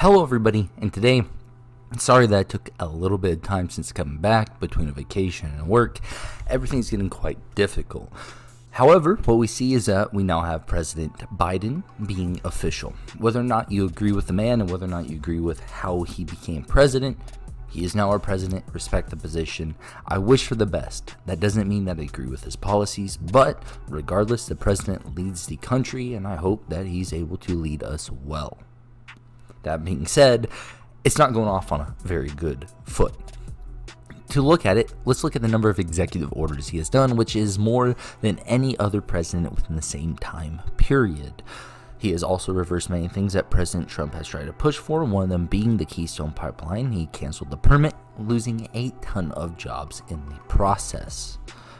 Hello everybody, and today, sorry that it took a little bit of time since coming back between a vacation and work. Everything's getting quite difficult. However, what we see is that we now have President Biden being official. Whether or not you agree with the man and whether or not you agree with how he became president, he is now our president. Respect the position. I wish for the best. That doesn't mean that I agree with his policies, but regardless, the president leads the country, and I hope that he's able to lead us well. That being said, it's not going off on a very good foot. To look at it, let's look at the number of executive orders he has done, which is more than any other president within the same time period. He has also reversed many things that President Trump has tried to push for, one of them being the Keystone Pipeline. He canceled the permit, losing a ton of jobs in the process.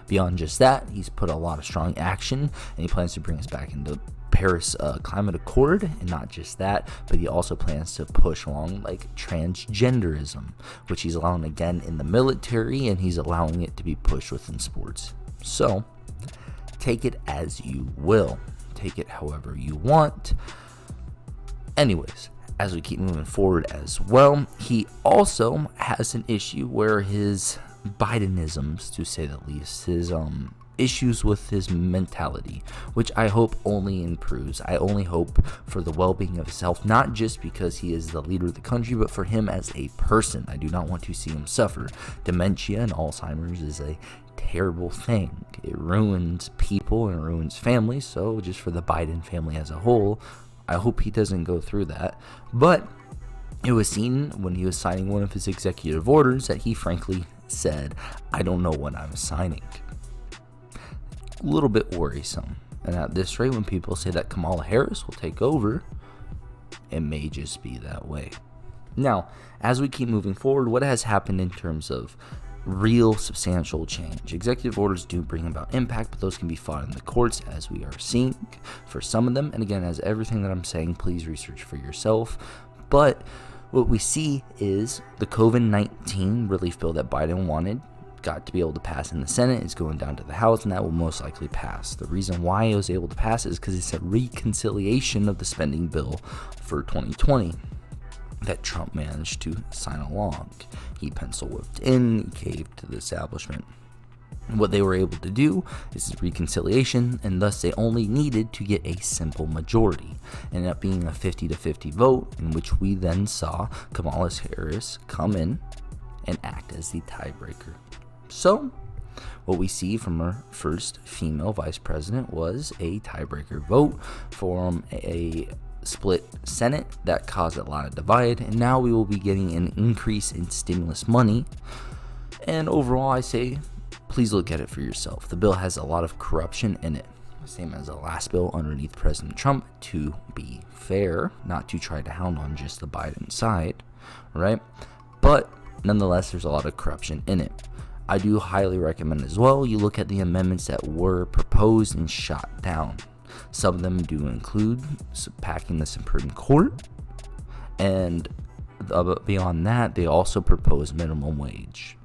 Beyond just that, he's put a lot of strong action, and he plans to bring us back into Paris Climate Accord, and not just that, but he also plans to push along like transgenderism, which he's allowing again in the military, and he's allowing it to be pushed within sports. So take it as you will, take it however you want. Anyways, as we keep moving forward as well, he also has an issue where his Bidenisms, to say the least, his issues with his mentality, which I hope only improves. I only hope for the well-being of himself, not just because he is the leader of the country, but for him as a person. I do not want to see him suffer. Dementia and Alzheimer's is a terrible thing. It ruins people and it ruins families, so just for the Biden family as a whole, I hope he doesn't go through that. But it was seen when he was signing one of his executive orders that he frankly said, "I don't know what I'm signing." A little bit worrisome. And at this rate, when people say that Kamala Harris will take over, it may just be that way. Now, as we keep moving forward, what has happened in terms of real substantial change? Executive orders do bring about impact, but those can be fought in the courts, as we are seeing for some of them. And again, as everything that I'm saying, please research for yourself. But what we see is the COVID-19 relief bill that Biden wanted got to be able to pass in the Senate. It's going down to the House, and that will most likely pass. The reason why it was able to pass is because it's a reconciliation of the spending bill for 2020 that Trump managed to sign along. He pencil whipped in, caved to the establishment. And what they were able to do is reconciliation, and thus they only needed to get a simple majority. It ended up being a 50-50 vote, in which we then saw Kamala Harris come in and act as the tiebreaker. So, what we see from our first female vice president was a tiebreaker vote from a split Senate that caused a lot of divide, and now we will be getting an increase in stimulus money. And overall, I say, please look at it for yourself. The bill has a lot of corruption in it, same as the last bill underneath President Trump, to be fair, not to try to hound on just the Biden side, right? But nonetheless, there's a lot of corruption in it. I do highly recommend as well you look at the amendments that were proposed and shot down. Some of them do include packing the Supreme Court, and beyond that, they also propose minimum wage.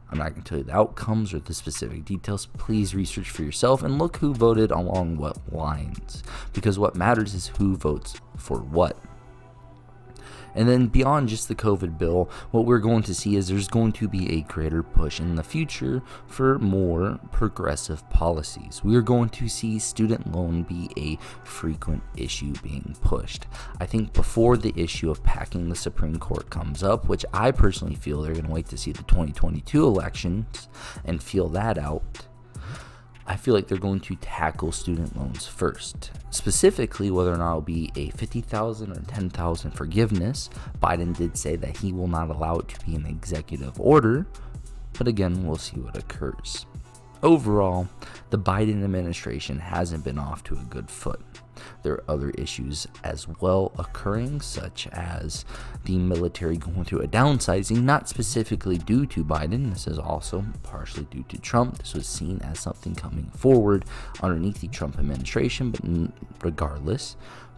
I'm not going to tell you the outcomes or the specific details. Please research for yourself and look who voted along what lines, because what matters is who votes for what. And then beyond just the COVID bill, what we're going to see is there's going to be a greater push in the future for more progressive policies. We are going to see student loan be a frequent issue being pushed. I think before the issue of packing the Supreme Court comes up, which I personally feel they're going to wait to see the 2022 elections and feel that out, I feel like they're going to tackle student loans first. Specifically, whether or not it'll be a $50,000 or $10,000 forgiveness. Biden did say that he will not allow it to be an executive order, but again, we'll see what occurs. Overall, the Biden administration hasn't been off to a good foot. There are other issues as well occurring, such as the military going through a downsizing, not specifically due to Biden. This is also partially due to Trump. This was seen as something coming forward underneath the Trump administration, but regardless.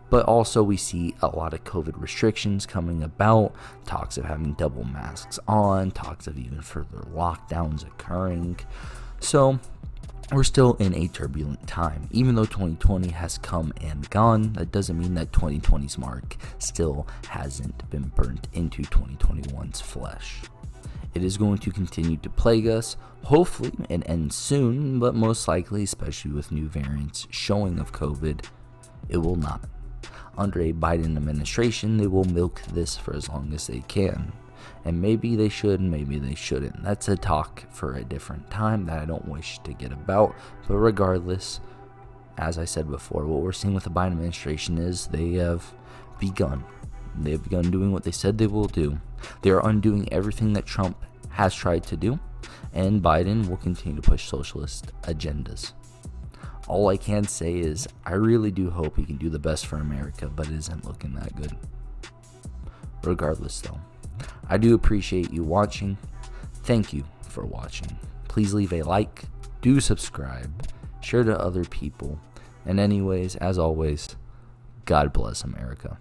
But also we see a lot of COVID restrictions coming about, talks of having double masks on, talks of even further lockdowns occurring. So we're still in a turbulent time. Even though 2020 has come and gone, that doesn't mean that 2020's mark still hasn't been burnt into 2021's flesh. It is going to continue to plague us. Hopefully it ends soon, but most likely, especially with new variants showing of COVID, it will not. Under a Biden administration, they will milk this for as long as they can. And maybe they should, maybe they shouldn't. That's a talk for a different time that I don't wish to get about. But regardless, as I said before, what we're seeing with the Biden administration is they have begun doing what they said they will do. They are undoing everything that Trump has tried to do, and Biden will continue to push socialist agendas. All I can say is I really do hope he can do the best for America, but it isn't looking that good. Regardless though, I do appreciate you watching. Thank you for watching. Please leave a like, do subscribe, share to other people, and anyways, as always, God bless America.